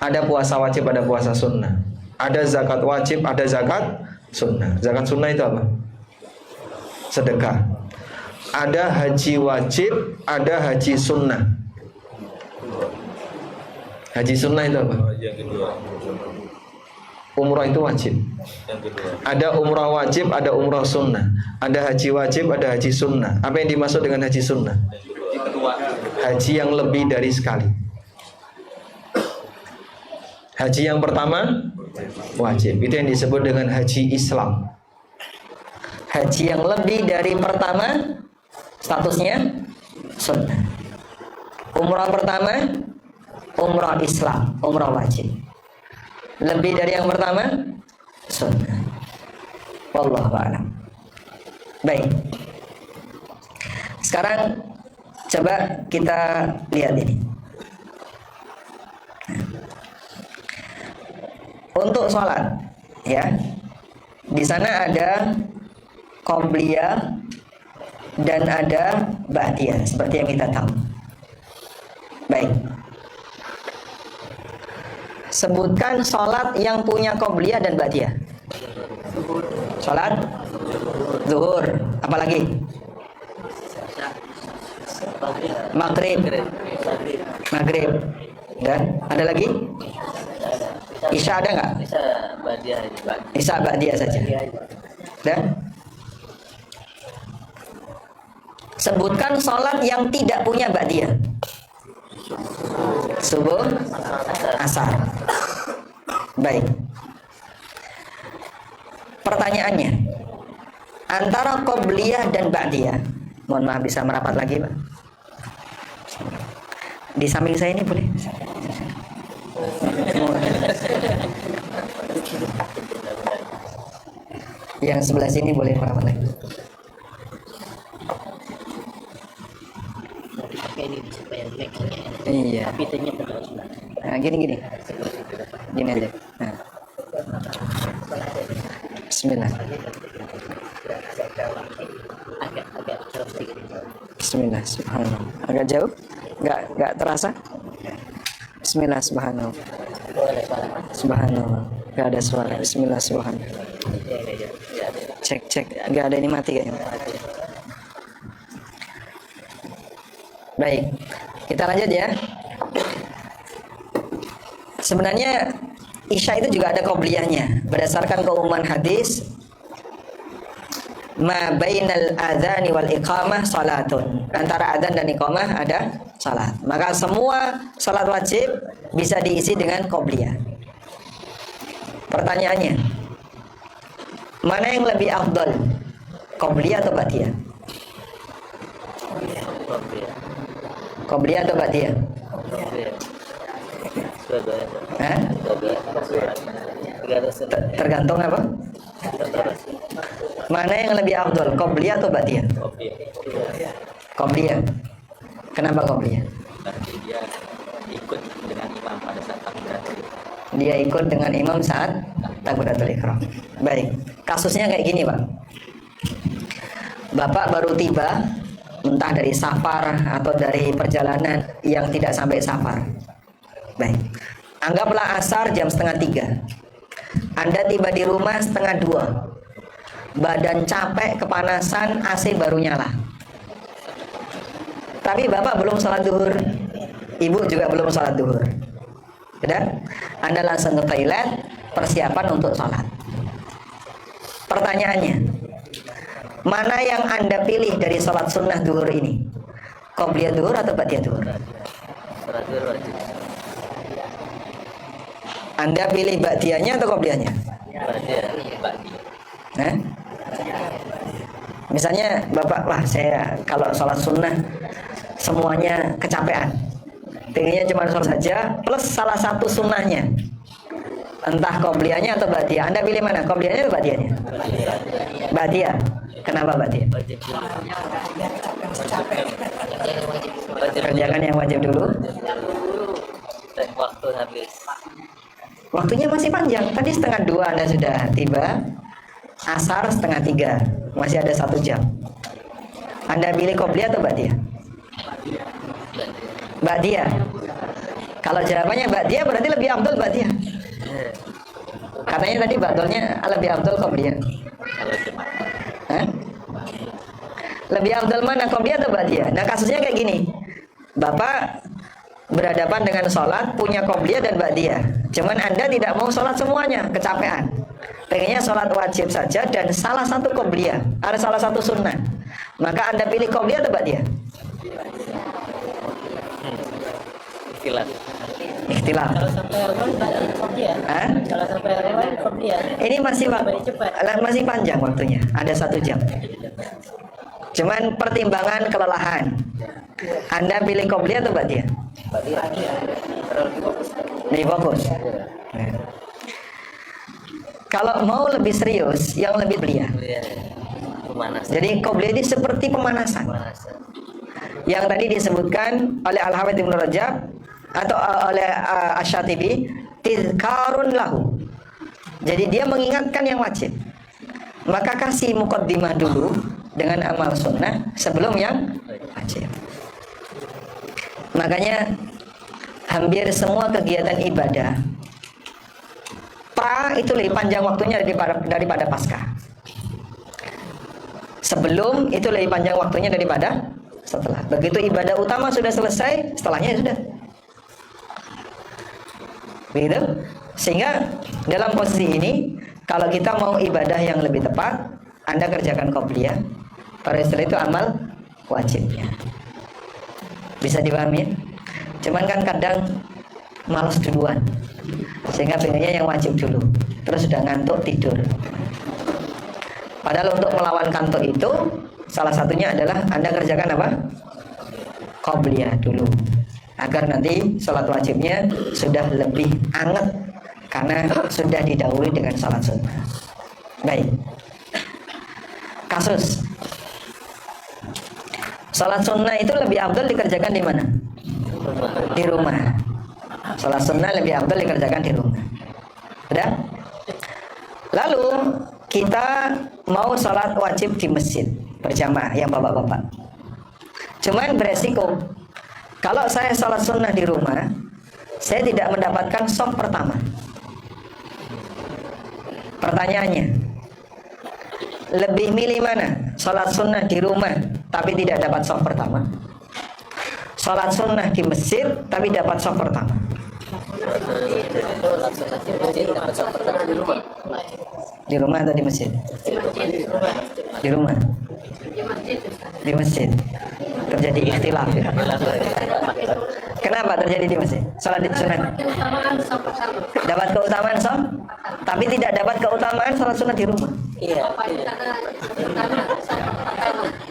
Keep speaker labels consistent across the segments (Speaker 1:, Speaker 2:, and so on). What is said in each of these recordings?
Speaker 1: Ada puasa wajib, ada puasa sunnah. Ada zakat wajib, ada zakat sunnah. Zakat sunnah itu apa? Sedekah. Ada haji wajib, ada haji sunnah. Haji sunnah itu apa? Umrah itu wajib. Ada umrah wajib, ada umrah sunnah. Ada haji wajib, ada haji sunnah. Apa yang dimaksud dengan haji sunnah? Haji yang lebih dari sekali. Haji yang pertama wajib. Itu yang disebut dengan haji Islam. Haji yang lebih dari pertama statusnya sunnah. Umrah pertama umrah Islam, umrah wajib. Lebih dari yang pertama sunnah. Wallahu a'lam. Baik. Sekarang coba kita lihat ini. Untuk sholat, ya, di sana ada qobliyah dan ada ba'diyah seperti yang kita tahu. Baik. Sebutkan sholat yang punya qobliyah dan ba'diyah. Sholat zuhur, apalagi? Maghrib. Maghrib. Dan ada lagi? Isya ada nggak? Isya ba'diyah saja. Dan sebutkan sholat yang tidak punya ba'diyah. Subuh, asar. Baik. Pertanyaannya, antara qobliyah dan ba'diyah, mohon maaf bisa merapat lagi Pak. Di samping saya ini boleh. Yang sebelah sini boleh merapat lagi. Iya. Nah, gini. Gini aja. Nah. Bismillah. Bismillah, subhanallah. Agak jauh? Enggak terasa? Bismillah, subhanallah. Subhanallah. Enggak ada suara. Bismillah, subhanallah. Cek. Enggak ada, ini mati kayaknya. Baik. Kita lanjut ya. Sebenarnya Isya itu juga ada qobliyahnya berdasarkan keumuman hadis, ma bainal adzani wal iqamah salatun. Antara adzan dan iqamah ada salat. Maka semua salat wajib bisa diisi dengan qobliyah. Pertanyaannya, mana yang lebih afdal? Qobliyah atau ba'diyah? Qobliyah atau ba'diyah? Tergantung apa? Mana yang lebih afdal? Qobliyah atau ba'diyah? Qobliyah. Kenapa qobliyah?
Speaker 2: Dia ikut dengan imam pada saat takbiratul ihram.
Speaker 1: Dia ikut dengan imam saat takbiratul ihram. Baik. Kasusnya kayak gini, Pak. Bapak baru tiba, entah dari safar atau dari perjalanan yang tidak sampai safar. Baik. Anggaplah asar jam 2:30. Anda tiba di rumah 1:30. Badan capek, kepanasan, AC baru nyala. Tapi Bapak belum sholat duhur. Ibu juga belum sholat duhur. Sudah? Anda langsung ke toilet, persiapan untuk sholat. Pertanyaannya, mana yang Anda pilih dari sholat sunnah duhur ini? Qobliyah duhur atau ba'diyah duhur?
Speaker 2: Sholat duhur wajib.
Speaker 1: Anda pilih ba'diyahnya atau qobliyahnya?
Speaker 2: Ba'diyah.
Speaker 1: Misalnya Bapak, wah saya kalau sholat sunnah semuanya kecapean, pengennya cuma sholat saja plus salah satu sunnahnya, entah qobliyahnya atau ba'diyah. Anda pilih mana? Qobliyahnya atau ba'diyahnya? Ba'diyah. Kenapa ba'diyah? Kerjakan yang wajib dulu.
Speaker 2: Dan waktu habis.
Speaker 1: Waktunya masih panjang. Tadi 1:30 Anda sudah tiba. Asar 2:30. Masih ada 1 jam. Anda pilih qobliyah atau ba'diyah? Ba'diyah. Kalau jawabannya ba'diyah berarti lebih afdal ba'diyah. Katanya tadi ba'dalnya lebih afdal qobliyah.
Speaker 2: Kalau cuma
Speaker 1: Hah? Lebih afdal mana, qobliyah atau ba'diyah? Nah, kasusnya kayak gini. Bapak berhadapan dengan sholat, punya qobliyah dan ba'diyah. Cuman Anda tidak mau sholat semuanya, kecapean. Pengennya sholat wajib saja dan salah satu qobliyah, ada salah satu sunnah. Maka Anda pilih qobliyah atau ba'diyah?
Speaker 2: ikhtilaf.
Speaker 1: Ikhtilaf.
Speaker 3: Kalau sampai Ramadan balik qobliyah.
Speaker 1: Hah?
Speaker 3: Kalau sampai Ramadan qobliyah.
Speaker 1: Ini masih
Speaker 3: cepat.
Speaker 1: masih panjang waktunya, ada 1 jam. Cuman pertimbangan kelelahan. Anda pilih qobliyah atau ba'diyah? Lebih fokus. Nah. Kalau mau lebih serius, yang lebih belia.
Speaker 2: Pemanasan.
Speaker 1: Jadi qobliyah ini seperti pemanasan. Yang tadi disebutkan oleh Al-Hafidz Ibnu Rajab atau oleh Asy-Syatibi, tizkarun lahu. Jadi dia mengingatkan yang wajib. Maka kasih muqaddimah dulu dengan amal sunnah sebelum yang wajib. Makanya hampir semua kegiatan ibadah itu lebih panjang waktunya daripada pasca. Sebelum itu lebih panjang waktunya daripada setelah. Begitu ibadah utama sudah selesai, setelahnya sudah. Begitu? Sehingga dalam posisi ini, kalau kita mau ibadah yang lebih tepat, Anda kerjakan qobliyah, baru setelah itu amal wajibnya. Bisa dipahami? Cuman kan kadang malas duluan, sehingga pengennya yang wajib dulu, terus sudah ngantuk tidur. Padahal untuk melawan kantuk itu salah satunya adalah Anda kerjakan apa? Qobliyah dulu, agar nanti sholat wajibnya sudah lebih anget karena sudah didahului dengan sholat sunnah. Baik. Kasus sholat sunnah itu lebih afdal dikerjakan di mana? Di rumah. Sholat sunnah lebih afdal dikerjakan di rumah. Udah? Lalu kita mau sholat wajib di masjid berjamaah yang bapak-bapak. Cuman beresiko, kalau saya sholat sunnah di rumah, saya tidak mendapatkan shaf pertama. Pertanyaannya, lebih milih mana? Sholat sunnah di rumah tapi tidak dapat shaf pertama, sholat sunnah di masjid tapi dapat shaf pertama. Di rumah atau di masjid? Di rumah. Di masjid. Terjadi ikhtilaf ya. Kenapa terjadi di masjid? Salat di sunat. Dapat keutamaan shaf, tapi tidak dapat keutamaan salat sunat di rumah.
Speaker 3: Iya.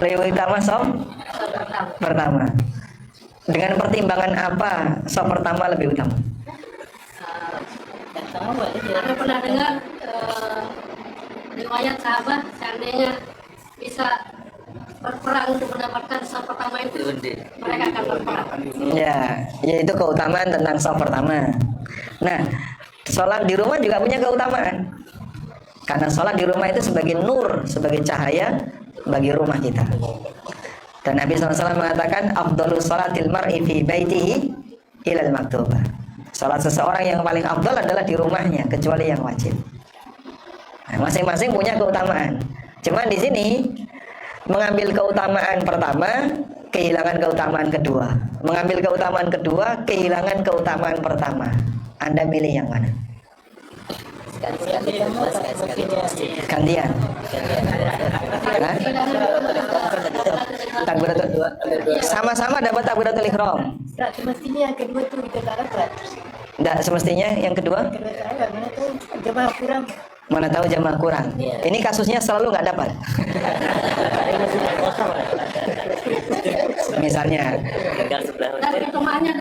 Speaker 1: Lebih utama shaf pertama. Dengan pertimbangan apa shaf pertama lebih utama?
Speaker 4: Anda pernah dengar riwayat sahabat seandainya bisa berperang untuk mendapatkan shaf pertama itu, mereka akan berperang.
Speaker 1: Ya, yaitu keutamaan tentang shaf pertama. Nah, sholat di rumah juga punya keutamaan. Karena sholat di rumah itu sebagai nur, sebagai cahaya bagi rumah kita. Dan Nabi SAW mengatakan, afdhalus sholatil mar'i fi baitihi ilal maktubah. Sholat seseorang yang paling afdal adalah di rumahnya, kecuali yang wajib. Nah, masing-masing punya keutamaan. Cuman di sini mengambil keutamaan pertama, kehilangan keutamaan kedua. Mengambil keutamaan kedua, kehilangan keutamaan pertama. Anda pilih yang mana? Gantian. Hah? Takbiratul, sama-sama dapat takbiratul ihram.
Speaker 3: Semestinya yang kedua itu kita tak dapat.
Speaker 1: Tidak, semestinya yang kedua.
Speaker 3: Kedua saya mana tahu jemaah kurang.
Speaker 1: Mana tahu jamaah kurang. Ini kasusnya selalu nggak dapat. Misalnya.
Speaker 4: Dan pertemuannya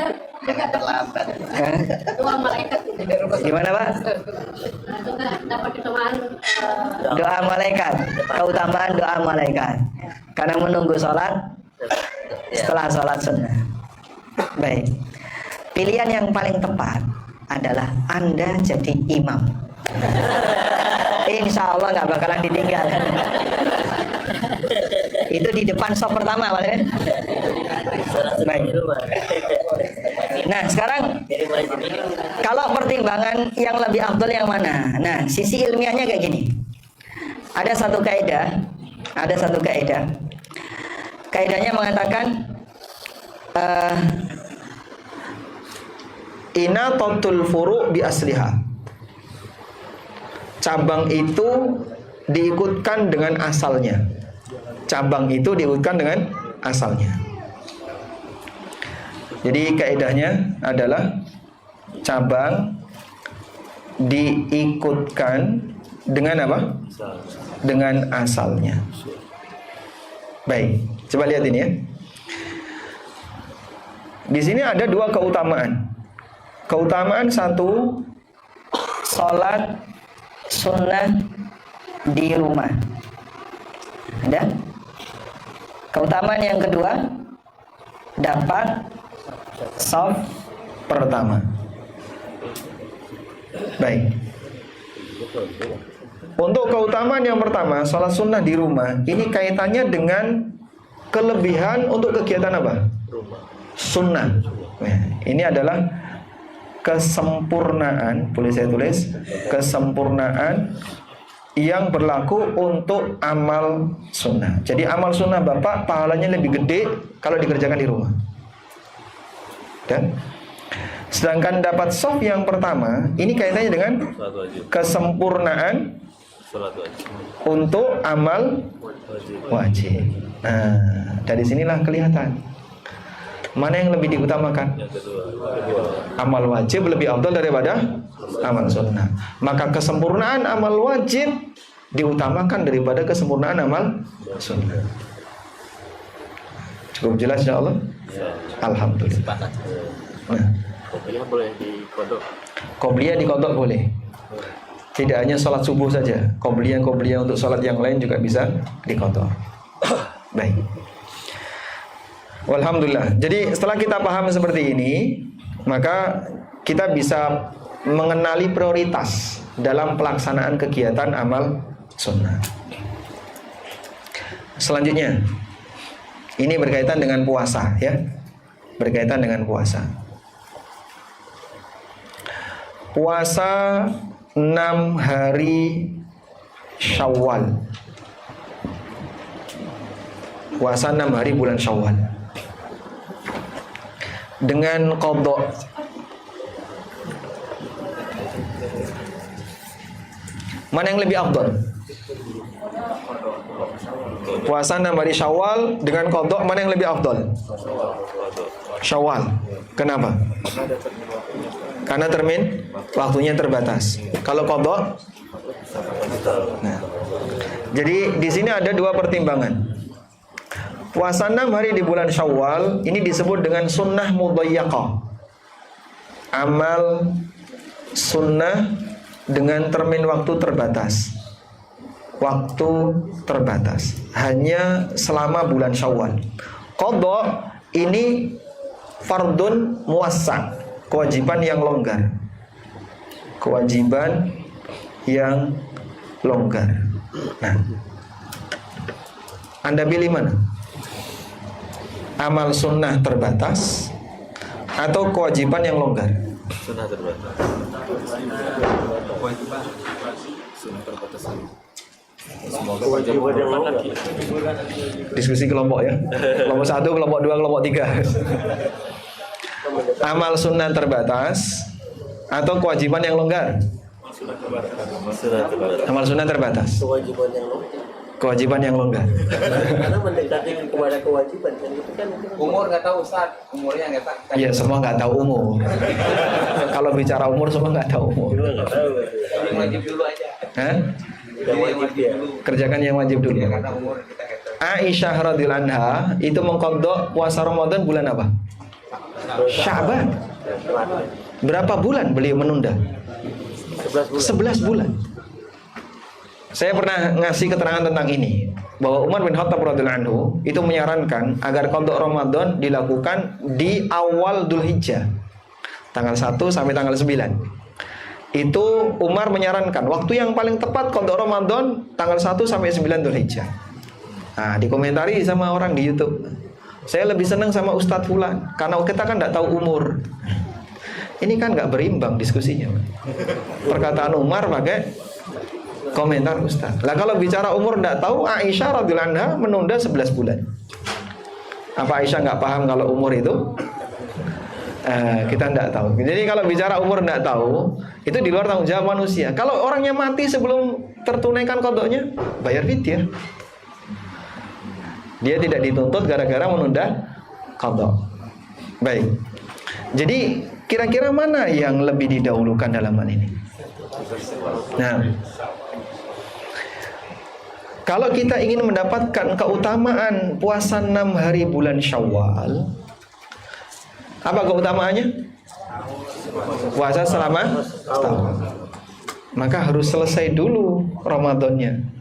Speaker 4: dekat
Speaker 2: Terlambat.
Speaker 1: Hah?
Speaker 4: doa malaikat.
Speaker 1: Gimana Pak?
Speaker 4: Juga dapat pertemuan
Speaker 1: Doa malaikat. Keutamaan doa malaikat. Karena menunggu sholat setelah sholat sunnah. Baik. Pilihan yang paling tepat adalah Anda jadi imam. Insya Allah nggak bakalan ditinggal. Itu di depan shop pertama, Pak. Baik. Nah, sekarang kalau pertimbangan yang lebih afdal yang mana? Nah, sisi ilmiahnya kayak gini. Ada satu kaidah, kaidahnya mengatakan
Speaker 5: inatatul furu' bi asliha. Cabang itu diikutkan dengan asalnya. Cabang itu diikutkan dengan asalnya. Jadi kaidahnya adalah cabang diikutkan dengan apa? Dengan asalnya. Baik, coba lihat ini ya. Di sini ada dua keutamaan. Keutamaan satu, sholat sunnah di rumah. Ada? Keutamaan yang kedua, dapat shaf pertama. Baik. Untuk keutamaan yang pertama, sholat sunnah di rumah, ini kaitannya dengan kelebihan untuk kegiatan apa? Sunnah. Nah, ini adalah kesempurnaan, boleh saya tulis, kesempurnaan yang berlaku untuk amal sunnah. Jadi amal sunnah Bapak pahalanya lebih gede kalau dikerjakan di rumah. Dan sedangkan dapat shaf yang pertama, ini kaitannya dengan kesempurnaan untuk amal wajib. Nah, dari sinilah kelihatan mana yang lebih diutamakan. Amal wajib lebih afdal daripada amal sunnah. Maka kesempurnaan amal wajib diutamakan daripada kesempurnaan amal sunnah. Cukup jelas insyaallah? Alhamdulillah. Nah,
Speaker 2: Qobliyah boleh dikodok.
Speaker 5: qobliyah dikodok boleh. Tidak hanya sholat subuh saja, qobliyah untuk sholat yang lain juga bisa dikodok. Baik. Alhamdulillah. Jadi setelah kita paham seperti ini, maka kita bisa mengenali prioritas dalam pelaksanaan kegiatan amal sunnah. Selanjutnya, ini berkaitan dengan puasa ya. Berkaitan dengan puasa. Puasa 6 hari Syawal. Puasa 6 hari bulan Syawal. Dengan qadha. Mana yang lebih afdal? Puasa 6 hari Syawal dengan qadha, mana yang lebih afdal? Syawal. Kenapa? Karena waktunya terbatas. Kalau qadha, nah. Jadi di sini ada dua pertimbangan. Puasa 6 hari di bulan Syawal ini disebut dengan sunnah mudhayyaqah. Amal sunnah dengan termin waktu terbatas. Waktu terbatas. Hanya selama bulan Syawal. Qadha ini fardun muwassa', kewajiban yang longgar. Kewajiban yang longgar. Nah, Anda pilih mana? Amal sunnah terbatas atau kewajiban yang longgar?
Speaker 2: Sunnah terbatas.
Speaker 5: Diskusi kelompok ya. Kelompok 1, kelompok 2, kelompok 3. Amal sunnah terbatas atau kewajiban yang longgar? Amal sunnah terbatas. Kewajiban yang longgar.
Speaker 3: Karena mendekati kepada kewajiban kan itu kan
Speaker 6: Umur nggak tahu Ustaz, umurnya nggak tahu.
Speaker 5: Iya, semua nggak tahu umur. Kalau bicara umur semua nggak tahu umur.
Speaker 6: Yang wajib dulu aja.
Speaker 5: Hah?
Speaker 6: Yang wajib dulu.
Speaker 5: Kerjakan yang wajib dulu.
Speaker 6: Karena umur kita nggak tahu.
Speaker 5: Aisyah radhiyallahu anha itu mengqadha puasa Ramadan bulan apa? Sya'ban. Berapa bulan beliau menunda? 11 bulan. Saya pernah ngasih keterangan tentang ini, bahwa Umar bin Khattab radhiyallahu anhu itu menyarankan agar qadha Ramadan dilakukan di awal Dzulhijjah. Tanggal 1 sampai tanggal 9. Itu Umar menyarankan waktu yang paling tepat qadha Ramadan tanggal 1 sampai 9 Dzulhijjah. Nah, dikomentari sama orang di YouTube. saya lebih senang sama Ustadz Fulan karena kita kan nggak tahu umur. Ini kan nggak berimbang diskusinya. Perkataan Umar pakai komentar Ustadz. Lah kalau bicara umur nggak tahu, Aisyah radhiyallahu anha menunda 11 bulan. Apa Aisyah nggak paham kalau umur itu? Kita nggak tahu. Jadi kalau bicara umur nggak tahu, itu di luar tanggung jawab manusia. Kalau orangnya mati sebelum tertunaikan qadanya, bayar fidyah. Dia tidak dituntut gara-gara menunda qada. Baik. Jadi kira-kira mana yang lebih didahulukan dalam hal ini? Nah, kalau kita ingin mendapatkan keutamaan puasa 6 hari bulan Syawal, apa keutamaannya? Puasa selama setahun. Maka harus selesai dulu Ramadannya.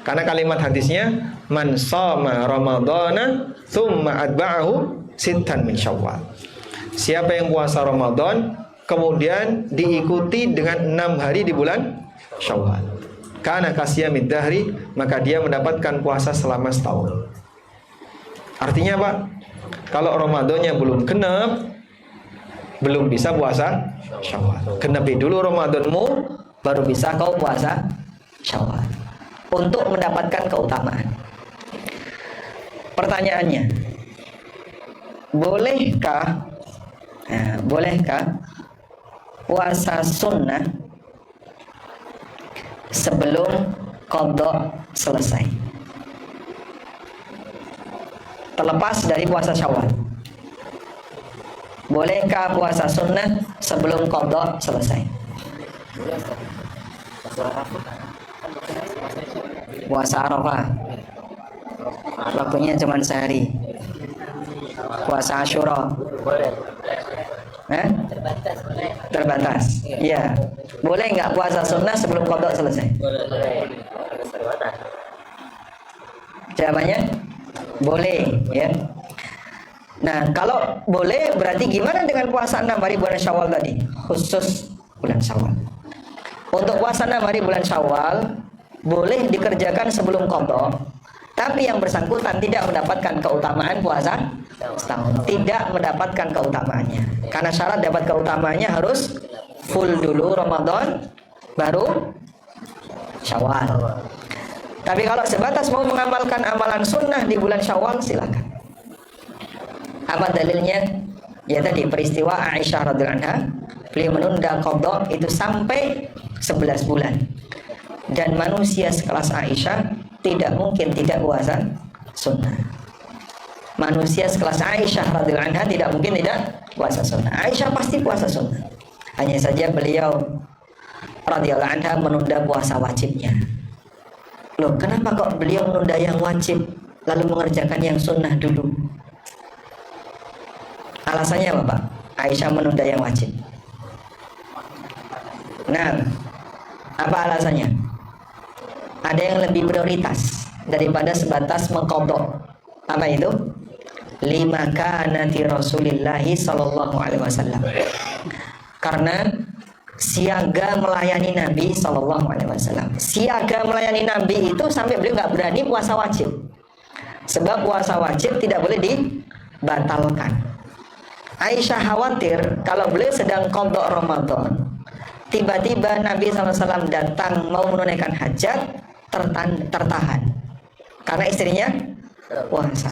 Speaker 5: Karena kalimat hadisnya, man shoma Ramadana tsumma atba'ahu sittan min Syawal. Siapa yang puasa Ramadan kemudian diikuti dengan 6 hari di bulan Syawal, karena kasiyamid dahri, maka dia mendapatkan puasa selama setahun. Artinya apa? Kalau Ramadannya belum genap, belum bisa puasa Syawal. Genepi dulu Ramadanmu, baru bisa kau puasa Syawal untuk mendapatkan keutamaan. Pertanyaannya, bolehkah puasa sunnah sebelum qada selesai? Terlepas dari puasa Syawal, bolehkah puasa sunnah sebelum qada selesai? Puasa Arafah waktunya cuma sehari. Puasa Asyura terbatas. Iya. Boleh nggak puasa sunnah sebelum qada selesai? Jawabannya boleh, ya. Nah, kalau boleh berarti gimana dengan puasa 6 hari bulan Syawal tadi? Khusus bulan Syawal. Untuk puasa 6 hari bulan Syawal boleh dikerjakan sebelum qada, tapi yang bersangkutan tidak mendapatkan keutamaan puasa setahun. Tidak mendapatkan keutamaannya. Karena syarat dapat keutamaannya harus full dulu Ramadan, baru Syawal. Tapi kalau sebatas mau mengamalkan amalan sunnah di bulan Syawal, silakan. Apa dalilnya? Ya tadi peristiwa Aisyah radhiyallahu anha, beliau menunda qada itu sampai 11 bulan. Dan manusia sekelas Aisyah tidak mungkin tidak puasa sunnah. Manusia sekelas Aisyah radhiyallahu anha tidak mungkin tidak puasa sunnah. Aisyah pasti puasa sunnah. Hanya saja beliau radhiyallahu anha menunda puasa wajibnya. Loh, kenapa kok beliau menunda yang wajib lalu mengerjakan yang sunnah dulu? Alasannya apa, Pak? Aisyah menunda yang wajib. Nah, apa alasannya? Ada yang lebih prioritas daripada sebatas mengqadha. Apa itu? Lima kanati Rasulillahi sallallahu alaihi wasallam. Karena siaga melayani Nabi sallallahu alaihi wasallam. Siaga melayani Nabi itu sampai beliau nggak berani puasa wajib. Sebab puasa wajib tidak boleh dibatalkan. Aisyah khawatir kalau beliau sedang qadha Ramadan, tiba-tiba Nabi SAW datang mau menunaikan hajat, tertahan karena istrinya puasa,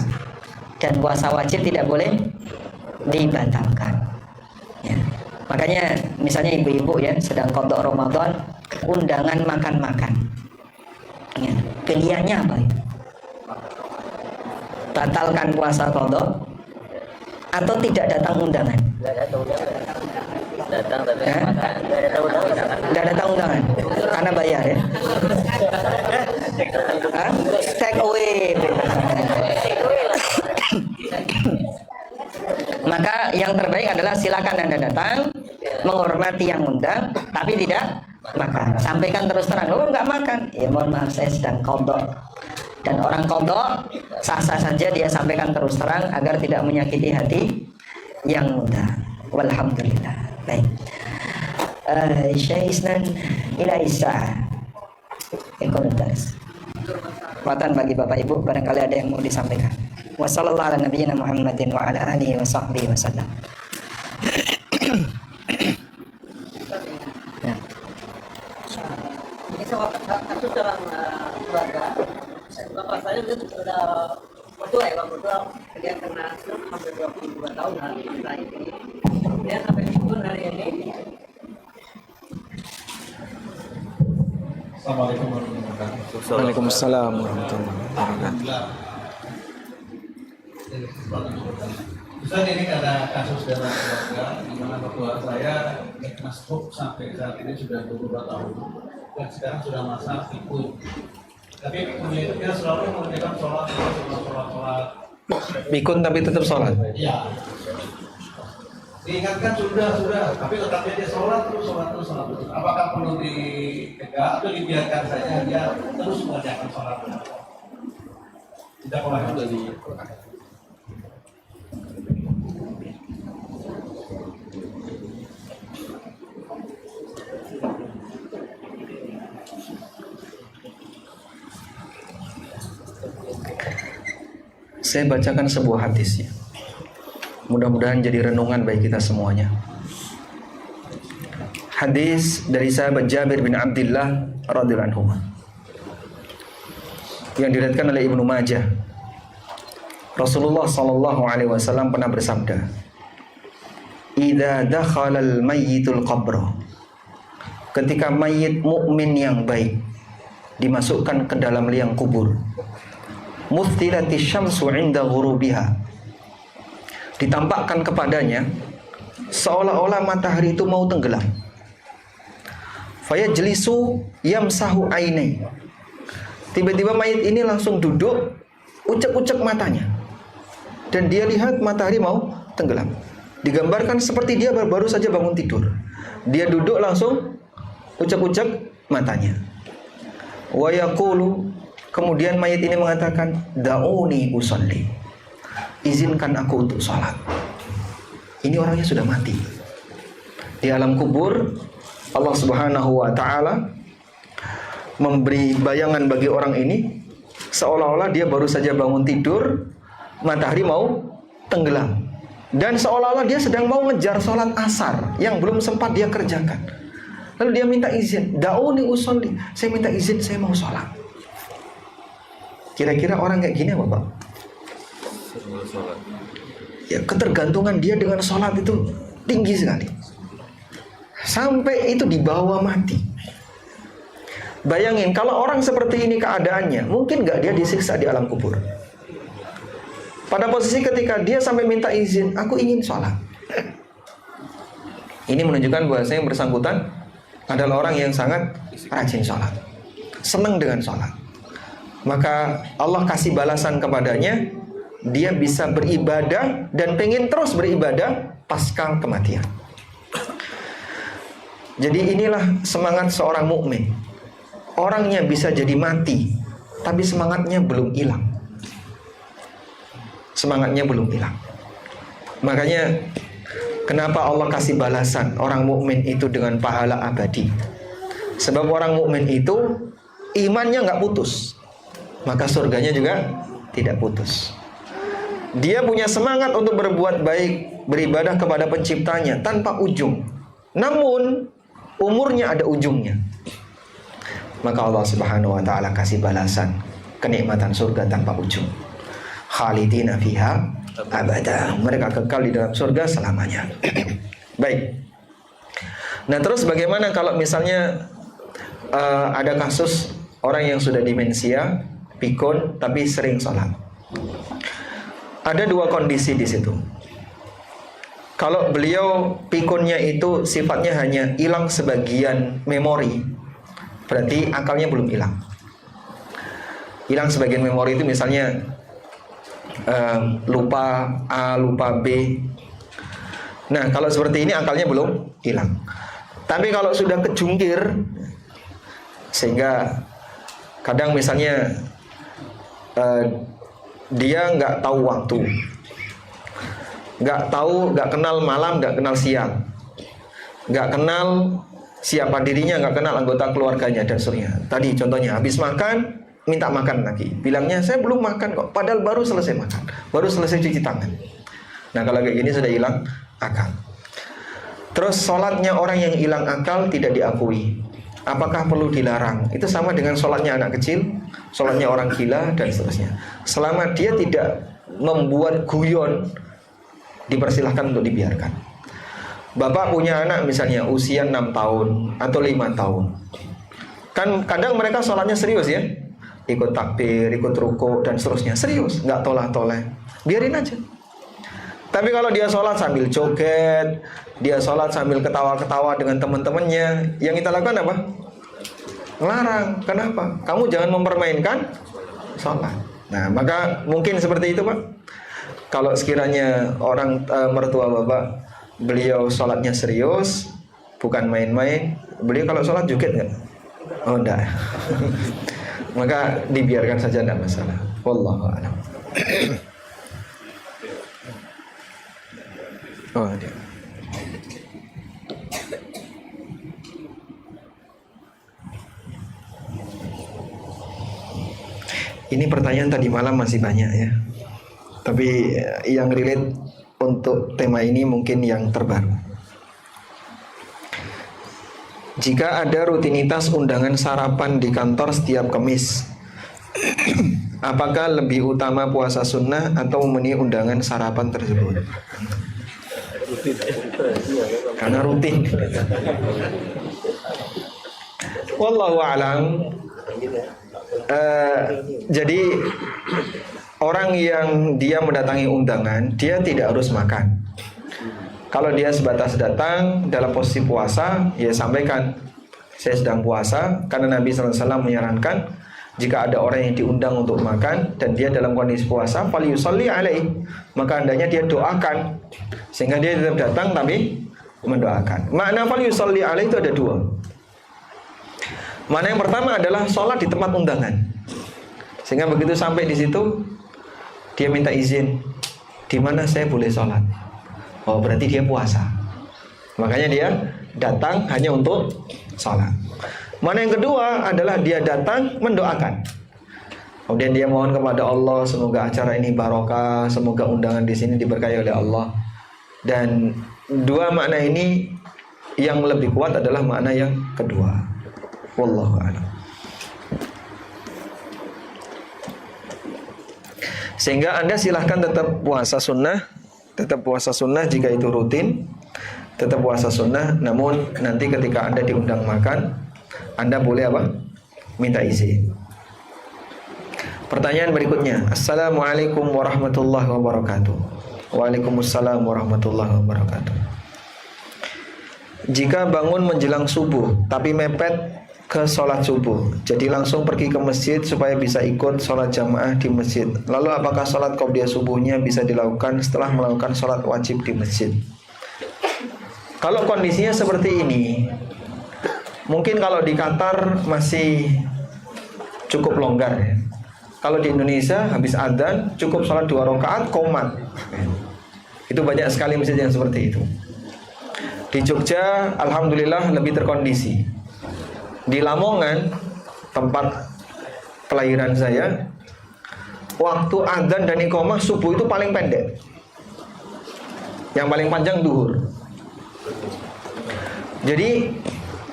Speaker 5: dan puasa wajib tidak boleh dibatalkan, ya. Makanya misalnya ibu-ibu ya sedang qadha Ramadan, undangan makan-makan, ya. Pilihannya apa ya? Batalkan puasa qadha atau tidak datang undangan?
Speaker 2: Datang tapi makan.
Speaker 1: Tidak datang undangan karena bayar, ya. Take away. Maka yang terbaik adalah silakan Anda datang, menghormati yang undang, tapi tidak makan. Sampaikan terus terang, oh nggak makan, ya mohon maaf saya sedang qadha. Dan orang qadha sah-sah saja dia sampaikan terus terang agar tidak menyakiti hati yang undang. Walhamdulillah. Baik. Syaisnan ila isa. Komentar. Kesempatan bagi Bapak Ibu, barangkali ada yang mau disampaikan. Wa sallallahu ala nabiyyina Muhammadin wa ala alihi wa sahbihi wasallam. Ya.
Speaker 7: Ini satu dalam keluarga. Bapak saya itu sudah berdua ya, berdua dia kena stroke hampir 22 tahun hari ini. Dia sampai pikun hari ini.
Speaker 6: Assalamualaikum warahmatullahi wabarakatuh.
Speaker 5: Waalaikumsalam warahmatullahi wabarakatuh.
Speaker 8: Ustaz, ini ada kasus dalam keluarga di mana mertua saya kena stroke sampai saat ini sudah 22 tahun dan sekarang sudah masa pikun. Tapi pikunnya itu dia selalu mengerjakan sholat.
Speaker 5: Pikun tapi tetap sholat.
Speaker 8: Iya. Diingatkan sudah, tapi tetapnya dia sholat terus. Apakah perlu dicegah atau dibiarkan saja dia terus mengerjakan sholat? Tidak boleh dari
Speaker 5: Saya bacakan sebuah hadis ya. Mudah-mudahan jadi renungan bagi kita semuanya. Hadis dari sahabat Jabir bin Abdullah radhiyallahu anhu yang diriwayatkan oleh Ibnu Majah. Rasulullah sallallahu alaihi wasallam pernah bersabda, "Idza dakhalal mayyitul qabra." Ketika mayit mukmin yang baik dimasukkan ke dalam liang kubur, muthilati syamsu 'inda ghurubiha, ditampakkan kepadanya seolah-olah matahari itu mau tenggelam. Fayajlisu yamsahu ainai. Tiba-tiba mayit ini langsung duduk, ucek-ucek matanya, dan dia lihat matahari mau tenggelam. Digambarkan seperti dia baru saja bangun tidur. Dia duduk langsung ucek-ucek matanya. Wa yaqulu, kemudian mayit ini mengatakan, "Da'uni usolli." Izinkan aku untuk sholat. Ini orangnya sudah mati. Di alam kubur, Allah Subhanahu wa ta'ala memberi bayangan bagi orang ini seolah-olah dia baru saja bangun tidur, matahari mau tenggelam, dan seolah-olah dia sedang mau ngejar sholat asar yang belum sempat dia kerjakan. Lalu dia minta izin, "Da'uni usolli." Saya minta izin, saya mau sholat. Kira-kira orang kayak gini apa, Pak? Ya, ketergantungan dia dengan sholat itu tinggi sekali, sampai itu dibawa mati. Bayangin kalau orang seperti ini keadaannya, mungkin gak dia disiksa di alam kubur? Pada posisi ketika dia sampai minta izin, "Aku ingin sholat." Ini menunjukkan bahwa yang bersangkutan adalah orang yang sangat rajin sholat, senang dengan sholat. Maka Allah kasih balasan kepadanya, dia bisa beribadah dan pengen terus beribadah pasca kematian. Jadi inilah semangat seorang mukmin. Orangnya bisa jadi mati, tapi semangatnya belum hilang. Semangatnya belum hilang. Makanya kenapa Allah kasih balasan orang mukmin itu dengan pahala abadi? Sebab orang mukmin itu imannya nggak putus, maka surganya juga tidak putus. Dia punya semangat untuk berbuat baik, beribadah kepada penciptanya tanpa ujung. Namun umurnya ada ujungnya. Maka Allah Subhanahu wa ta'ala kasih balasan kenikmatan surga tanpa ujung. Khalidina fiha abada. Mereka kekal di dalam surga selamanya. Baik. Nah, terus bagaimana kalau misalnya ada kasus orang yang sudah demensia, pikun tapi sering sholat? Ada dua kondisi di situ. Kalau beliau pikunnya itu sifatnya hanya hilang sebagian memori, berarti akalnya belum hilang. Hilang sebagian memori itu misalnya lupa A, lupa B. Nah, kalau seperti ini akalnya belum hilang. Tapi kalau sudah kejungkir, sehingga kadang misalnya dia nggak tahu waktu, nggak kenal malam, nggak kenal siang, nggak kenal siapa dirinya, nggak kenal anggota keluarganya dan seterusnya. Tadi contohnya habis makan minta makan lagi. Bilangnya saya belum makan kok, padahal baru selesai makan, baru selesai cuci tangan. Nah kalau kayak gini sudah hilang akal. Terus sholatnya orang yang hilang akal tidak diakui, apakah perlu dilarang? Itu sama dengan sholatnya anak kecil, sholatnya orang gila dan seterusnya. Selama dia tidak membuat guyon, dipersilahkan untuk dibiarkan. Bapak punya anak misalnya usia 6 tahun atau 5 tahun. Kan kadang mereka sholatnya serius ya, ikut takbir, ikut ruku dan seterusnya, serius, nggak toleh-toleh, biarin aja. Tapi kalau dia sholat sambil joget, dia sholat sambil ketawa-ketawa dengan teman-temannya, yang kita lakukan apa? Larang. Kenapa? Kamu jangan mempermainkan sholat. Nah maka mungkin seperti itu Pak. Kalau sekiranya orang mertua Bapak, beliau sholatnya serius, bukan main-main, beliau kalau sholat joget nggak? Oh enggak. Maka dibiarkan saja, tidak masalah. Wallahu a'lam. Oh dia. Ini pertanyaan tadi malam masih banyak ya. Tapi yang relate untuk tema ini mungkin yang terbaru. Jika ada rutinitas undangan sarapan di kantor setiap Kamis, apakah lebih utama puasa sunnah atau memenuhi undangan sarapan tersebut? Karena rutin. Wallahu a'lam. Jadi orang yang dia mendatangi undangan, dia tidak harus makan. Kalau dia sebatas datang dalam posisi puasa, ya sampaikan saya sedang puasa, karena Nabi SAW menyarankan jika ada orang yang diundang untuk makan dan dia dalam kondisi puasa, falyusalli alaihi, maka hendaknya dia doakan sehingga dia tetap datang tapi mendoakan. Makna falyusalli alaihi itu ada dua. Mana yang pertama adalah sholat di tempat undangan, sehingga begitu sampai di situ dia minta izin, di mana saya boleh sholat. Oh berarti dia puasa, makanya dia datang hanya untuk sholat. Mana yang kedua adalah dia datang mendoakan, kemudian dia mohon kepada Allah semoga acara ini barokah, semoga undangan di sini diberkahi oleh Allah. Dan dua makna ini yang lebih kuat adalah makna yang kedua. Wallahu a'lam. Sehingga Anda silahkan tetap puasa sunnah, tetap puasa sunnah jika itu rutin, tetap puasa sunnah. Namun nanti ketika Anda diundang makan, Anda boleh apa? Minta izin. Pertanyaan berikutnya. Assalamualaikum warahmatullahi wabarakatuh. Waalaikumsalam warahmatullahi wabarakatuh. Jika bangun menjelang subuh tapi mepet ke sholat subuh, jadi langsung pergi ke masjid supaya bisa ikut sholat jamaah di masjid, lalu apakah sholat qobliyah subuhnya bisa dilakukan setelah melakukan sholat wajib di masjid? Kalau kondisinya seperti ini, mungkin kalau di Qatar masih cukup longgar ya. Kalau di Indonesia habis adzan cukup sholat 2 rakaat qomat. Itu banyak sekali masjid yang seperti itu. Di Jogja alhamdulillah lebih terkondisi. Di Lamongan, tempat kelahiran saya, waktu adzan dan iqamah subuh itu paling pendek. Yang paling panjang duhur. Jadi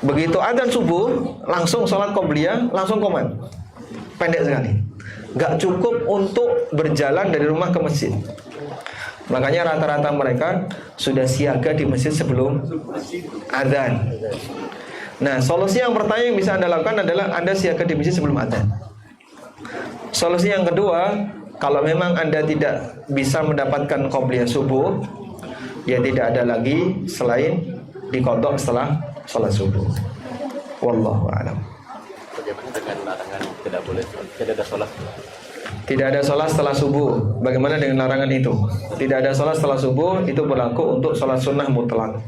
Speaker 5: begitu adzan subuh langsung sholat qobliyah, langsung qomat. Pendek sekali. Gak cukup untuk berjalan dari rumah ke masjid. Makanya rata-rata mereka sudah siaga di masjid sebelum adzan. Nah, solusi yang pertama yang bisa Anda lakukan adalah Anda siaga di masjid sebelum adzan. Solusi yang kedua, kalau memang Anda tidak bisa mendapatkan qobliyah subuh, ya tidak ada lagi selain diqadha setelah sholat subuh. Wallahu a'lam.
Speaker 3: Bagaimana dengan larangan tidak boleh, tidak ada sholat?
Speaker 5: Tidak ada sholat setelah subuh. Bagaimana dengan larangan itu? Tidak ada sholat setelah subuh itu berlaku untuk sholat sunnah mutlak.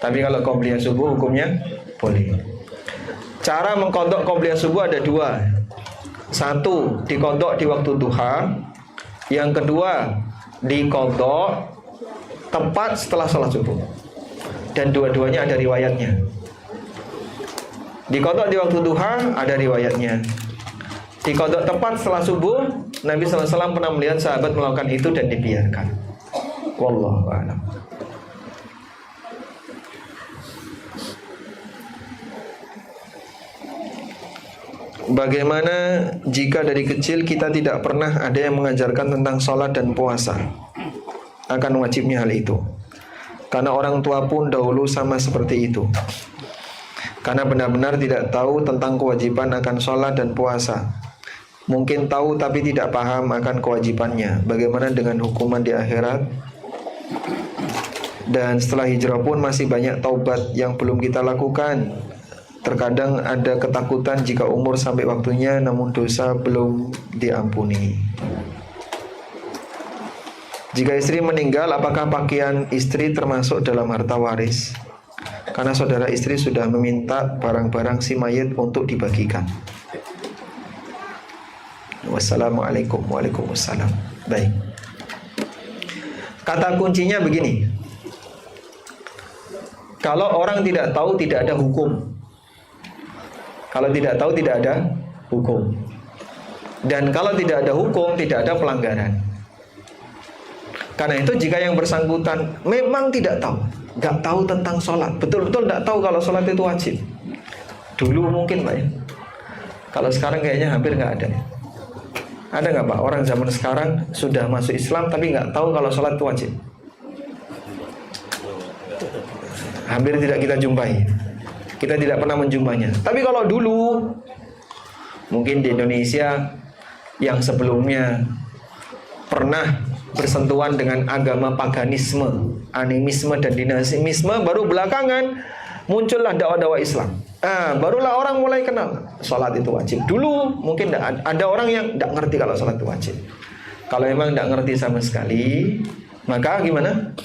Speaker 5: Tapi kalau qobliyah subuh hukumnya boleh. Cara mengqadha qobliyah subuh ada dua. Satu, diqadha di waktu duha. Yang kedua, diqadha tepat setelah sholat subuh. Dan dua-duanya ada riwayatnya. Diqadha di waktu duha ada riwayatnya. Dikodok tepat setelah subuh. Nabi SAW pernah melihat sahabat melakukan itu dan dibiarkan. Wallahu a'lam. Bagaimana jika dari kecil kita tidak pernah ada yang mengajarkan tentang sholat dan puasa? Akan wajibnya hal itu. Karena orang tua pun dahulu sama seperti itu. Karena benar-benar tidak tahu tentang kewajiban akan sholat dan puasa. Mungkin tahu tapi tidak paham akan kewajibannya. Bagaimana dengan hukuman di akhirat? Dan setelah hijrah pun masih banyak taubat yang belum kita lakukan. Terkadang ada ketakutan jika umur sampai waktunya namun dosa belum diampuni. Jika istri meninggal, apakah pakaian istri termasuk dalam harta waris? Karena saudara istri sudah meminta barang-barang si mayit untuk dibagikan. Wassalamualaikum. Waalaikumsalam. Baik. Kata kuncinya begini. Kalau orang tidak tahu, tidak ada hukum. Kalau tidak tahu, tidak ada hukum. Dan kalau tidak ada hukum, tidak ada pelanggaran. Karena itu jika yang bersangkutan memang tidak tahu, nggak tahu tentang sholat, betul-betul nggak tahu kalau sholat itu wajib. Dulu mungkin Pak ya. Kalau sekarang kayaknya hampir nggak ada. Ada nggak Pak orang zaman sekarang sudah masuk Islam tapi nggak tahu kalau sholat itu wajib? Hampir tidak kita jumpai. Kita tidak pernah menjumpainya. Tapi kalau dulu, mungkin di Indonesia yang sebelumnya pernah bersentuhan dengan agama paganisme, animisme dan dinamisme, baru belakangan muncullah dakwah-dakwah Islam. Barulah orang mulai kenal sholat itu wajib. Dulu mungkin ada orang yang tidak ngerti kalau sholat itu wajib. Kalau memang tidak ngerti sama sekali, maka gimana?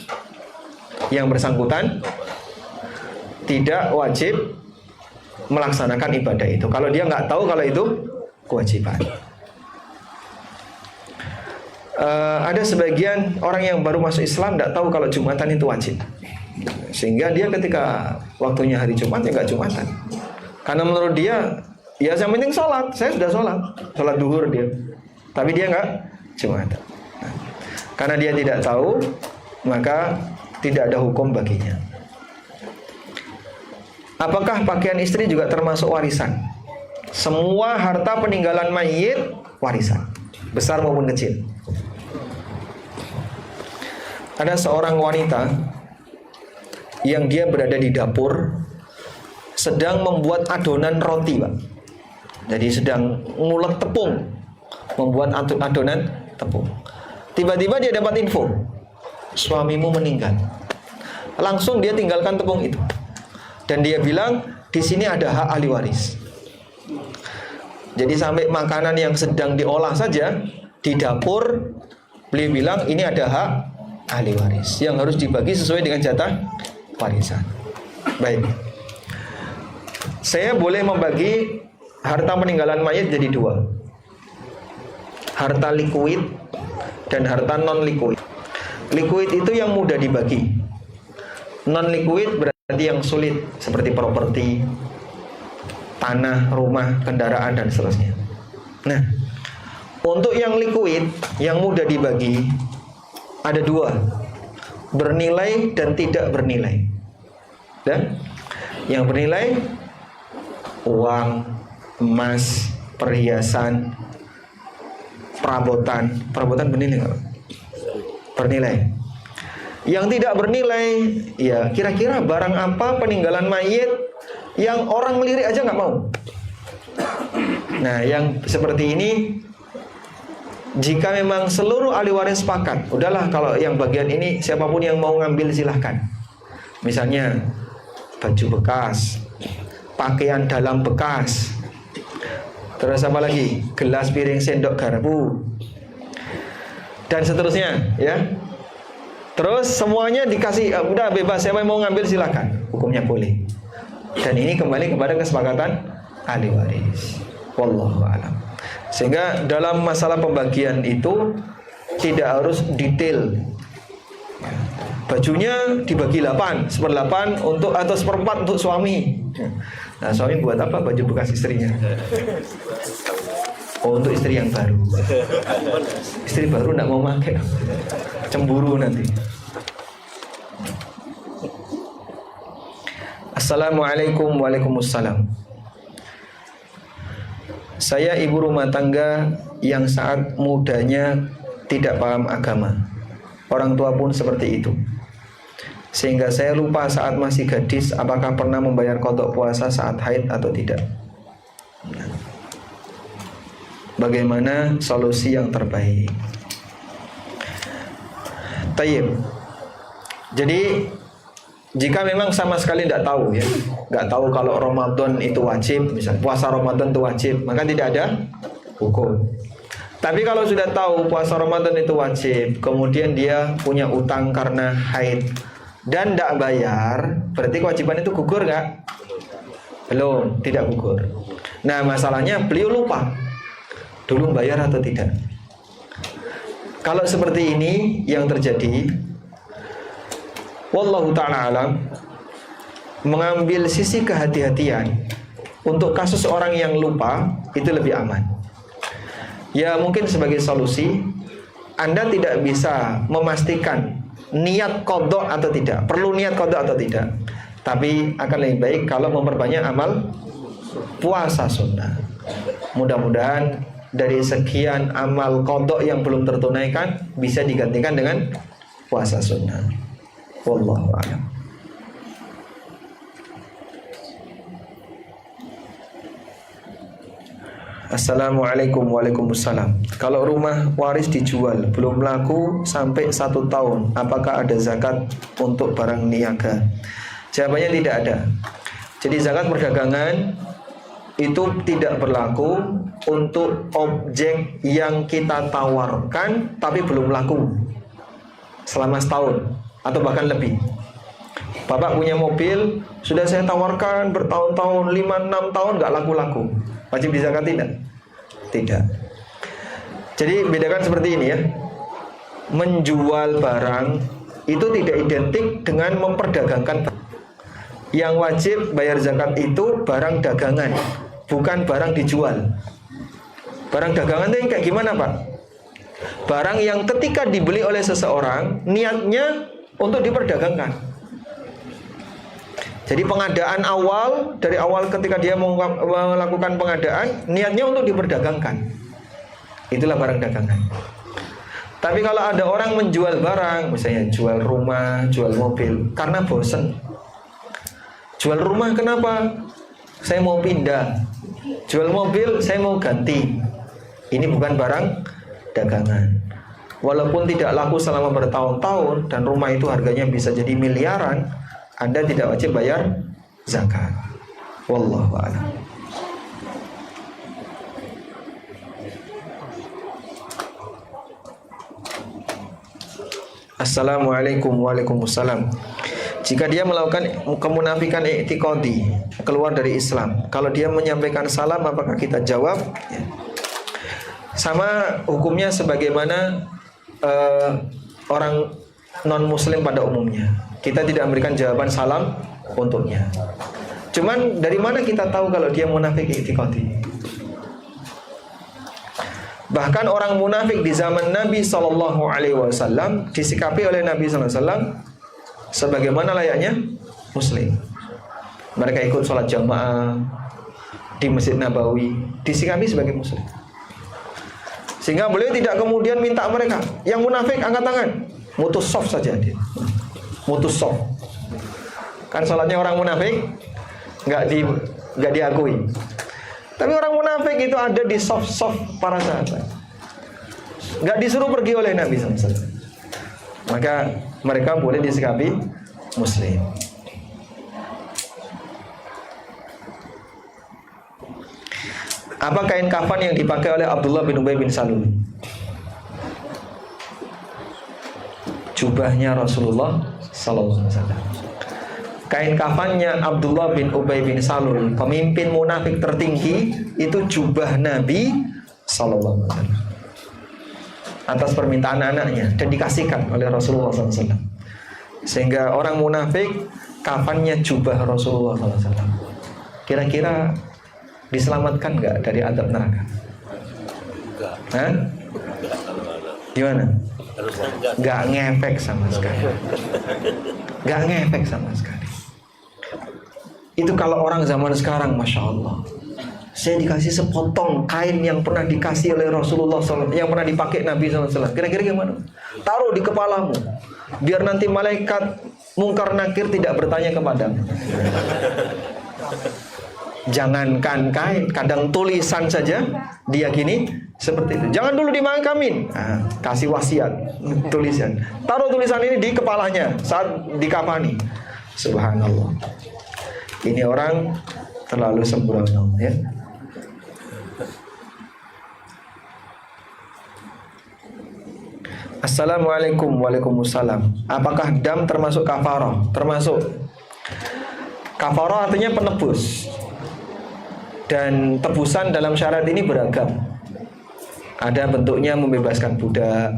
Speaker 5: Yang bersangkutan tidak wajib melaksanakan ibadah itu kalau dia nggak tahu kalau itu kewajiban. Ada sebagian orang yang baru masuk Islam tidak tahu kalau Jumatan itu wajib, sehingga dia ketika waktunya hari Jumat ya nggak Jumatan. Karena menurut dia ya yang penting sholat, saya sudah sholat duhur dia, tapi dia nggak Jumatan. Karena dia tidak tahu, maka tidak ada hukum baginya. Apakah pakaian istri juga termasuk warisan? Semua harta peninggalan mayit warisan, besar maupun kecil. Ada seorang wanita yang dia berada di dapur sedang membuat adonan roti, Pak. Jadi sedang ngulek tepung, membuat adonan tepung. Tiba-tiba dia dapat info, suamimu meninggal. Langsung dia tinggalkan tepung itu. Dan dia bilang, di sini ada hak ahli waris. Jadi sampai makanan yang sedang diolah saja di dapur, beliau bilang ini ada hak ahli waris yang harus dibagi sesuai dengan jatah warisan. Baik. Saya boleh membagi harta peninggalan mayit jadi dua. Harta liquid dan harta non liquid. Liquid itu yang mudah dibagi. Non liquid berarti yang sulit, seperti properti, tanah, rumah, kendaraan dan seterusnya. Nah, untuk yang liquid, yang mudah dibagi ada dua, bernilai dan tidak bernilai. Dan yang bernilai uang, emas, perhiasan, perabotan bernilai nggak? Bernilai. Yang tidak bernilai, ya kira-kira barang apa peninggalan mayit yang orang melirik aja nggak mau. Nah, yang seperti ini, jika memang seluruh ahli waris sepakat, udahlah kalau yang bagian ini siapapun yang mau ngambil silahkan. Misalnya baju bekas, pakaian dalam bekas, terus apa lagi, gelas, piring, sendok, garpu, dan seterusnya, ya. Terus semuanya dikasih, udah bebas, siapa yang mau ngambil silakan, hukumnya boleh. Dan ini kembali kepada kesepakatan ahli waris. Wallahu a'lam. Sehingga dalam masalah pembagian itu tidak harus detail. Bajunya dibagi 8, 1/8 untuk atau 1/4 untuk suami. Nah, suami buat apa baju bekas istrinya? Oh, untuk istri yang baru. Istri baru enggak mau pakai. Cemburu nanti. Assalamualaikum. Waalaikumsalam. Saya ibu rumah tangga yang saat mudanya tidak paham agama. Orang tua pun seperti itu. Sehingga saya lupa saat masih gadis apakah pernah membayar qada puasa saat haid atau tidak. Bagaimana solusi yang terbaik? Tayyib. Jadi jika memang sama sekali tidak tahu ya, nggak tahu kalau Ramadan itu wajib, misal puasa Ramadan itu wajib, maka tidak ada hukum. Tapi kalau sudah tahu puasa Ramadan itu wajib, kemudian dia punya utang karena haid dan tidak bayar, berarti kewajiban itu gugur nggak? Belum, tidak gugur. Nah masalahnya beliau lupa dulu bayar atau tidak. Kalau seperti ini yang terjadi, wallahu ta'ala alam, mengambil sisi kehati-hatian untuk kasus orang yang lupa itu lebih aman. Ya mungkin sebagai solusi, Anda tidak bisa memastikan niat qada atau tidak, perlu niat qada atau tidak. Tapi akan lebih baik kalau memperbanyak amal puasa sunnah. Mudah-mudahan dari sekian amal qada yang belum tertunaikan bisa digantikan dengan puasa sunnah. Wallahu a'lam. Assalamualaikum. Waalaikumsalam. Kalau rumah waris dijual belum laku sampai 1 tahun, apakah ada zakat untuk barang niaga? Jawabannya tidak ada. Jadi zakat perdagangan itu tidak berlaku untuk objek yang kita tawarkan tapi belum laku selama setahun atau bahkan lebih. Bapak punya mobil, sudah saya tawarkan bertahun-tahun, 5-6 tahun nggak laku-laku, wajib dizakat tidak? Tidak. Jadi bedakan seperti ini ya. Menjual barang itu tidak identik dengan memperdagangkan. Yang wajib bayar zakat itu barang dagangan, bukan barang dijual. Barang dagangan itu yang kayak gimana Pak? Barang yang ketika dibeli oleh seseorang niatnya untuk diperdagangkan. Jadi pengadaan awal, dari awal ketika dia melakukan pengadaan, niatnya untuk diperdagangkan. Itulah barang dagangan. Tapi kalau ada orang menjual barang, misalnya jual rumah, jual mobil, karena bosen. Jual rumah kenapa? Saya mau pindah. Jual mobil, saya mau ganti. Ini bukan barang dagangan. Walaupun tidak laku selama bertahun-tahun dan rumah itu harganya bisa jadi miliaran, Anda tidak wajib bayar zakat. Wallahu a'lam. Assalamualaikum. Waalaikumsalam. Jika dia melakukan kemunafikan i'tiqadi, keluar dari Islam, kalau dia menyampaikan salam, apakah kita jawab? Ya. Sama hukumnya sebagaimana orang non-muslim pada umumnya. Kita tidak memberikan jawaban salam untuknya. Cuman dari mana kita tahu kalau dia munafik i'tiqadi? Bahkan orang munafik di zaman Nabi SAW disikapi oleh Nabi SAW sebagaimana layaknya muslim. Mereka ikut sholat jamaah di Masjid Nabawi, disikapi sebagai muslim. Sehingga beliau tidak kemudian minta mereka yang munafik angkat tangan, mutus soft saja dia, mutus soft. Kan sholatnya orang munafik nggak diakui. Tapi orang munafik itu ada di soft para sahabat, nggak disuruh pergi oleh Nabi SAW. Maka mereka boleh disikapi muslim. Apa kain kafan yang dipakai oleh Abdullah bin Ubay bin Salul? Jubahnya Rasulullah sallallahu alaihi wasallam. Kain kafannya Abdullah bin Ubay bin Salul, pemimpin munafik tertinggi, itu jubah Nabi sallallahu alaihi wasallam atas permintaan anaknya dan dikasihkan oleh Rasulullah SAW. Sehingga orang munafik kafannya jubah Rasulullah SAW. Kira-kira diselamatkan nggak dari azab neraka? Hah? Gimana? Gak ngefek sama sekali. Gak ngefek sama sekali. Itu kalau orang zaman sekarang, Masya Allah, saya dikasih sepotong kain yang pernah dikasih oleh Rasulullah SAW, yang pernah dipakai Nabi SAW. Kira-kira gimana? Taruh di kepalamu, biar nanti malaikat mungkar nakir tidak bertanya kepadamu. Jangankan kain, kadang tulisan saja diyakini seperti itu. Jangan dulu dimakamin. Kasih wasiat tulisan. Taruh tulisan ini di kepalanya saat dikafani. Subhanallah. Ini orang terlalu sembrono, ya. Assalamualaikum. Waalaikumsalam. Apakah dam termasuk kafarah? Termasuk. Kafarah artinya penebus. Dan tebusan dalam syariat ini beragam. Ada bentuknya membebaskan budak,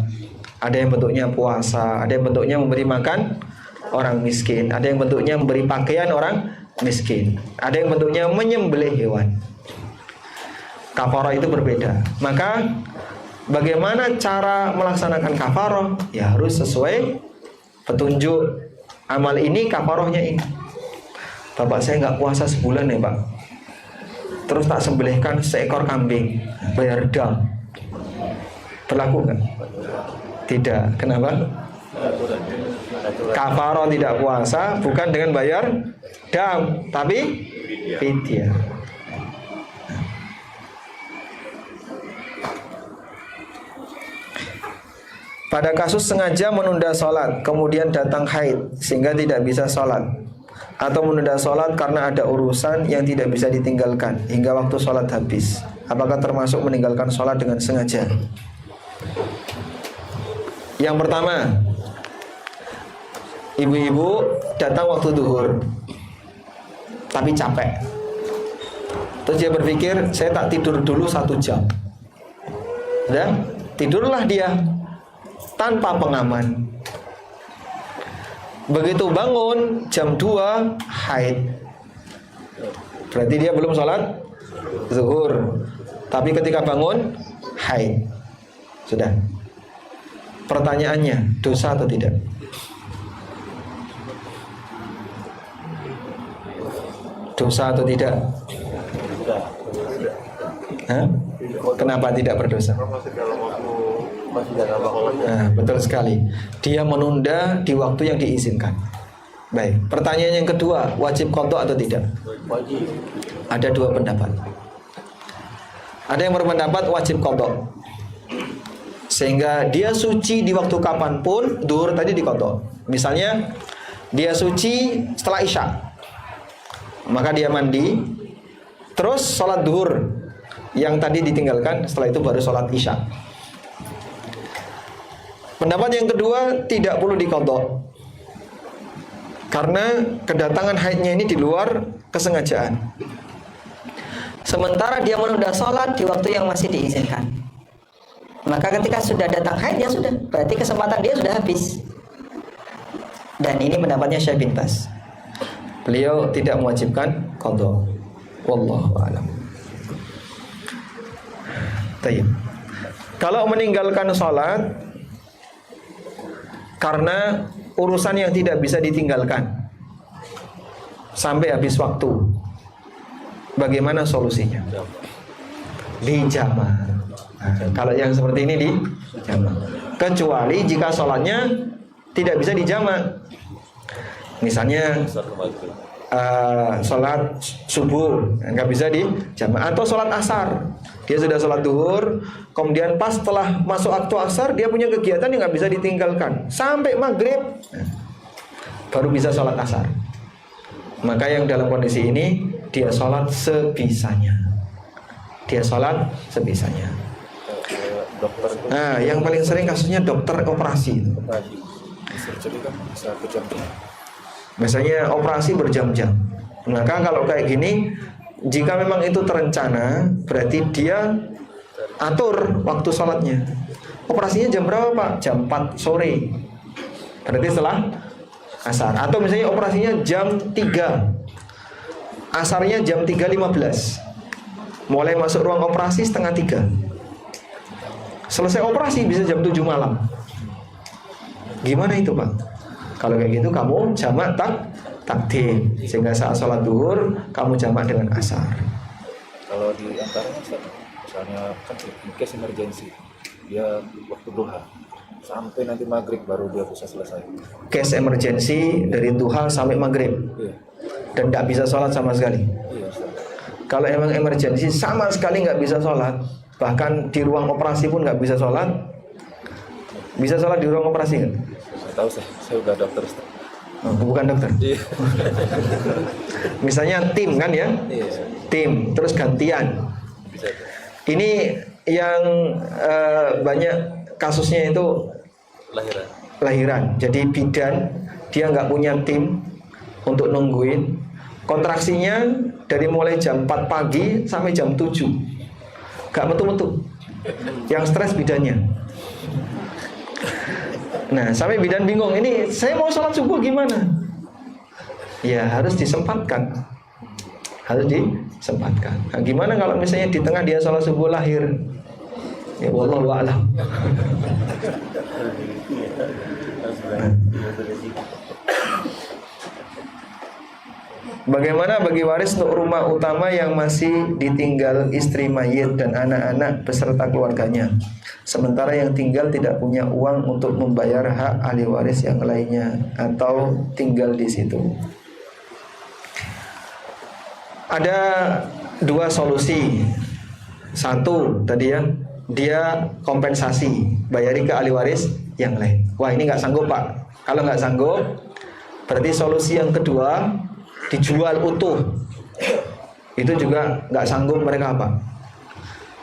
Speaker 5: ada yang bentuknya puasa, ada yang bentuknya memberi makan orang miskin, ada yang bentuknya memberi pakaian orang miskin, ada yang bentuknya menyembelih hewan. Kafarah itu berbeda. Maka bagaimana cara melaksanakan kafarah? Ya harus sesuai petunjuk. Amal ini kafarahnya ini. Bapak saya nggak puasa sebulan ya Pak, terus tak sembelihkan seekor kambing, bayar dam. Berlaku nggak? Tidak. Kenapa? Kafarah tidak puasa bukan dengan bayar dam, tapi fidyah. Pada kasus sengaja menunda sholat, kemudian datang haid sehingga tidak bisa sholat, atau menunda sholat karena ada urusan yang tidak bisa ditinggalkan hingga waktu sholat habis, apakah termasuk meninggalkan sholat dengan sengaja? Yang pertama, ibu-ibu datang waktu duhur tapi capek, terus dia berpikir saya tak tidur dulu 1 jam. Dan tidurlah dia tanpa pengaman. Begitu bangun jam 2 haid, berarti dia belum sholat zuhur, tapi ketika bangun haid. Sudah. Pertanyaannya, dosa atau tidak? Dosa atau tidak? Hah? Kenapa tidak berdosa? Nah, betul sekali. Dia menunda di waktu yang diizinkan. Baik. Pertanyaan yang kedua, wajib qadha atau tidak?
Speaker 3: Wajib.
Speaker 5: Ada 2 pendapat. Ada yang berpendapat wajib qadha, sehingga dia suci di waktu kapanpun. Duhur tadi diqadha. Misalnya dia suci setelah isya, maka dia mandi, terus sholat duhur yang tadi ditinggalkan, setelah itu baru sholat isya. Pendapat yang kedua, tidak perlu diqadha, karena kedatangan haidnya ini di luar kesengajaan. Sementara dia menunda sholat di waktu yang masih diizinkan, maka ketika sudah datang haid, ya sudah, berarti kesempatan dia sudah habis. Dan ini pendapatnya Syekh bin Baz. Beliau tidak mewajibkan qadha. Wallahu a'lam. Baik. Kalau meninggalkan sholat karena urusan yang tidak bisa ditinggalkan sampai habis waktu, bagaimana solusinya? Dijama'. Nah, kalau yang seperti ini dijama'. Kecuali jika sholatnya tidak bisa dijama'. Misalnya sholat subuh nggak bisa dijama', atau sholat asar. Dia sudah sholat duhur, kemudian pas setelah masuk waktu asar dia punya kegiatan yang nggak bisa ditinggalkan sampai maghrib, baru bisa sholat asar. Maka yang dalam kondisi ini dia sholat sebisanya. Dia sholat sebisanya. Nah, yang paling sering kasusnya dokter operasi. Misalnya operasi berjam-jam. Maka kalau kayak gini, jika memang itu terencana, berarti dia atur waktu sholatnya. Operasinya jam berapa Pak? Jam 4 sore. Berarti setelah asar. Atau misalnya operasinya jam 3, asarnya jam 3.15. Mulai masuk ruang operasi setengah 3. Selesai operasi bisa jam 7 malam. Gimana itu Pak? Kalau kayak gitu kamu jamak takdim, sehingga saat sholat duhur kamu jamak dengan asar.
Speaker 6: Kalau di antaranya misalnya kan in case emergency dia waktu duha sampai nanti maghrib baru dia bisa selesai.
Speaker 5: Case emergency dari duha sampai maghrib.
Speaker 6: Iya.
Speaker 5: Dan tidak bisa sholat sama sekali.
Speaker 6: Iya.
Speaker 5: Kalau emang emergency sama sekali nggak bisa sholat, bahkan di ruang operasi pun nggak bisa sholat. Bisa sholat di ruang operasi kan?
Speaker 6: Saya tahu saya udah dokter. Ustaz.
Speaker 5: Oh, bukan dokter.
Speaker 6: Iya.
Speaker 5: Misalnya tim kan ya?
Speaker 6: Iya.
Speaker 5: Tim, terus gantian.
Speaker 6: Bisa.
Speaker 5: Ini yang banyak kasusnya itu lahiran. Jadi bidan dia nggak punya tim untuk nungguin. Kontraksinya dari mulai jam 4 pagi sampai jam 7. Gak metu-metu. Yang stres bidannya. Nah, sampai bidan bingung, ini saya mau sholat subuh gimana? Ya harus disempatkan. Harus disempatkan. Nah, gimana kalau misalnya di tengah dia sholat subuh lahir? Ya wallahu a'lam. Bagaimana bagi waris untuk rumah utama yang masih ditinggal istri mayit dan anak-anak beserta keluarganya, sementara yang tinggal tidak punya uang untuk membayar hak ahli waris yang lainnya atau tinggal di situ? Ada dua solusi. Satu tadi ya, dia kompensasi, bayari ke ahli waris yang lain. Wah ini nggak sanggup Pak. Kalau nggak sanggup, berarti solusi yang kedua, dijual utuh. Itu juga nggak sanggup mereka Pak,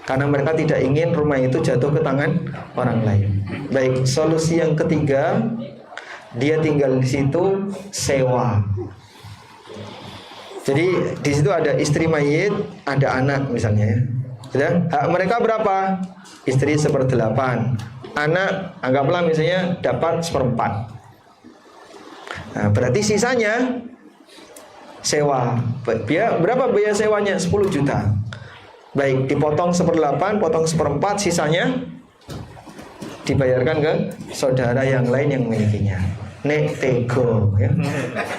Speaker 5: karena mereka tidak ingin rumah itu jatuh ke tangan orang lain. Baik, solusi yang ketiga, dia tinggal di situ sewa. Jadi di situ ada istri mayit, ada anak misalnya ya. Hak mereka berapa? Istri 1/8, anak anggaplah misalnya dapat 1/4. Nah, berarti sisanya sewa. Berapa biaya sewanya? 10 juta. Baik, dipotong 1/8, potong 1/4, sisanya dibayarkan ke saudara yang lain yang memilikinya. Nek tego ya.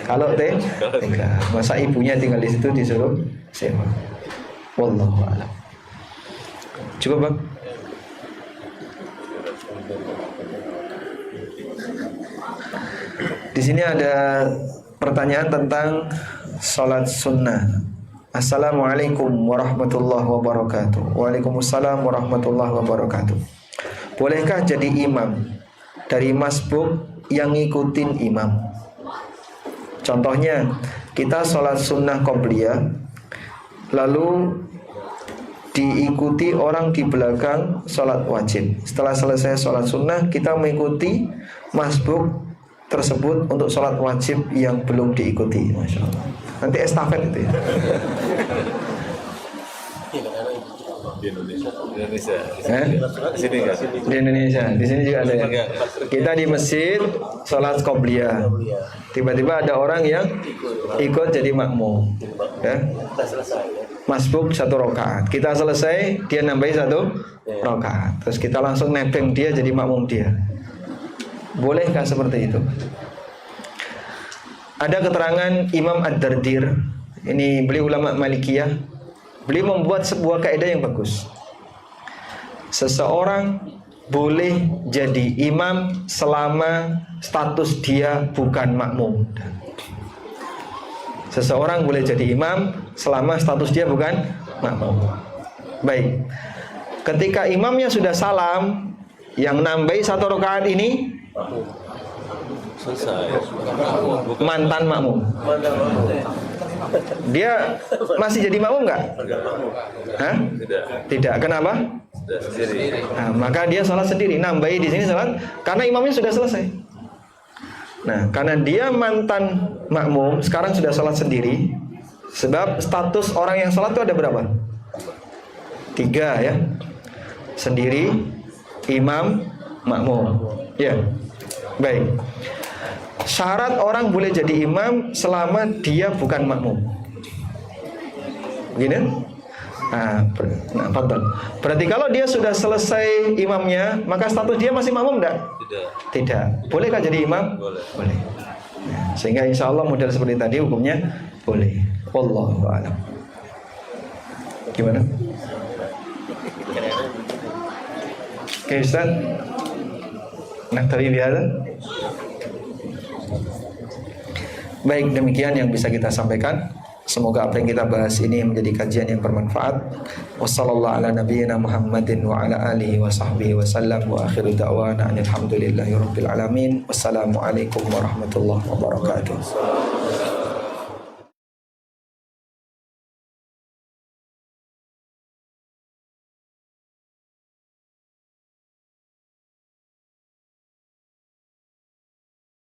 Speaker 5: Kalau tega, masa ibunya tinggal di situ disuruh sewa. Wallahu a'lam. Cukup Bang? Di sini ada pertanyaan tentang sholat sunnah. Assalamualaikum warahmatullahi wabarakatuh. Waalaikumsalam warahmatullahi wabarakatuh. Bolehkah jadi imam dari masbuk yang ngikutin imam? Contohnya, kita sholat sunnah qobliyah, lalu diikuti orang di belakang sholat wajib. Setelah selesai sholat sunnah, kita mengikuti masbuk tersebut untuk sholat wajib yang belum diikuti. Masya Allah. Nanti estafet itu ya.
Speaker 6: Di Indonesia.
Speaker 5: Di Indonesia. Di sini juga ada ya. Kita di masjid sholat qobliyah. Tiba-tiba ada orang yang ikut jadi makmum. Ya. Masbuk 1 rakaat. Kita selesai, dia nambahi 1 rakaat. Terus kita langsung nebeng dia jadi makmum dia. Bolehkah seperti itu? Ada keterangan Imam Ad-Dardir. Ini beliau ulama Malikiyah. Beliau membuat sebuah kaidah yang bagus. Seseorang boleh jadi imam selama status dia bukan makmum. Seseorang boleh jadi imam selama status dia bukan makmum. Baik. Ketika imamnya sudah salam, yang nambahi 1 rakaat ini
Speaker 6: Selesai.
Speaker 5: mantan makmum. Dia masih jadi makmum nggak? Hah? Tidak. Kenapa? Nah, maka dia sholat sendiri. Nambahi di sini sholat karena imamnya sudah selesai. Nah, karena dia mantan makmum, sekarang sudah sholat sendiri. Sebab status orang yang sholat itu ada berapa? 3 ya. Sendiri, imam, makmum. Ya. Baik. Syarat orang boleh jadi imam selama dia bukan makmum. Begini? Fadhal. Berarti kalau dia sudah selesai imamnya, maka status dia masih makmum enggak? Tidak. Bolehkah jadi imam? Boleh. Ya, sehingga insya Allah model seperti tadi hukumnya boleh. Wallahu a'lam. Gimana? Oke, Ustaz. Naktabi bihadza. Baik, demikian yang bisa kita sampaikan. Semoga apa yang kita bahas ini menjadi kajian yang bermanfaat. Wassallallahu ala nabiyyina Muhammadin wa ala alihi wa sahbihi wa sallam wa akhiru da'wana alhamdulillahi rabbil alamin. Wassalamualaikum warahmatullahi wabarakatuh.